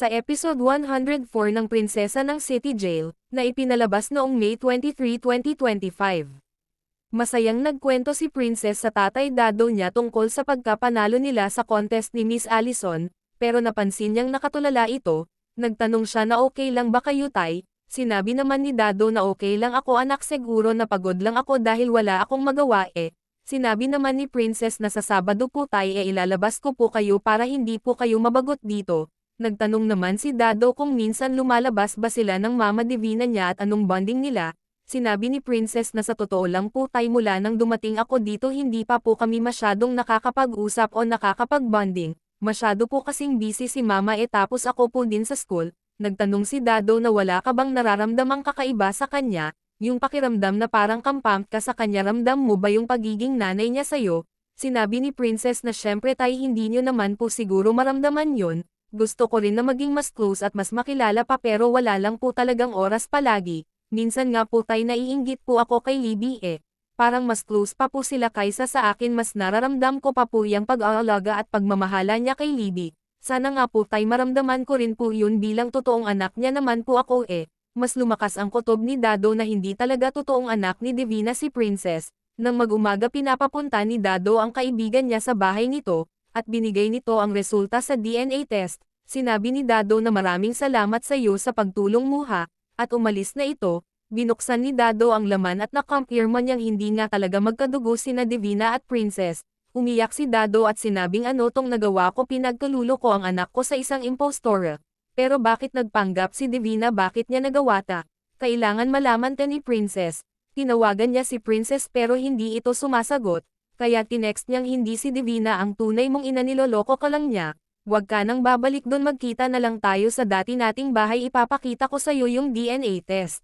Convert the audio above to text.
Sa episode 104 ng Prinsesa ng City Jail, na ipinalabas noong May 23, 2025. Masayang nagkwento si Princess sa tatay Dado niya tungkol sa pagkapanalo nila sa contest ni Miss Allison, pero napansin niyang nakatulala ito. Nagtanong siya na okay lang ba kayo tay? Sinabi naman ni Dado na okay lang ako anak, siguro napagod lang ako dahil wala akong magawa eh. Sinabi naman ni Princess na sa Sabado po tay ilalabas ko po kayo para hindi po kayo mabagot dito. Nagtanong naman si Dado kung minsan lumalabas ba sila ng Mama Divina niya at anong bonding nila. Sinabi ni Princess na sa totoo lang po tay mula nang dumating ako dito hindi pa po kami masyadong nakakapag-usap o nakakapag-bonding. Masyado po kasing busy si Mama tapos ako po din sa school. Nagtanong si Dado na wala ka bang nararamdamang kakaiba sa kanya, yung pakiramdam na parang kampamp ka sa kanya, ramdam mo ba yung pagiging nanay niya sa'yo? Sinabi ni Princess na syempre tay hindi nyo naman po siguro maramdaman yun. Gusto ko rin na maging mas close at mas makilala pa pero wala lang po talagang oras palagi. Minsan nga po tay naiinggit po ako kay Libby Parang mas close pa po sila kaysa sa akin, mas nararamdam ko pa po yung pag-aalaga at pagmamahala niya kay Libby. Sana nga po tay maramdaman ko rin po yun bilang totoong anak niya naman po ako Mas lumakas ang kutob ni Dado na hindi talaga totoong anak ni Divina si Princess. Nang mag-umaga pinapapunta ni Dado ang kaibigan niya sa bahay nito, at binigay nito ang resulta sa DNA test. Sinabi ni Dado na maraming salamat sa iyo sa pagtulong mo at umalis na ito. Binuksan ni Dado ang laman at nakumpirma niyang hindi nga talaga magkadugo sina Divina at Princess. Umiyak si Dado at sinabing ano tong nagawa ko, pinagkalulo ko ang anak ko sa isang impostor. Pero bakit nagpanggap si Divina, bakit niya nagawa ta? Kailangan malaman ni Princess. Tinawagan niya si Princess pero hindi ito sumasagot. Kaya tinext niyang hindi si Divina ang tunay mong ina, niloloko ka lang niya. Huwag ka nang babalik doon, magkita na lang tayo sa dati nating bahay, ipapakita ko sa iyo yung DNA test.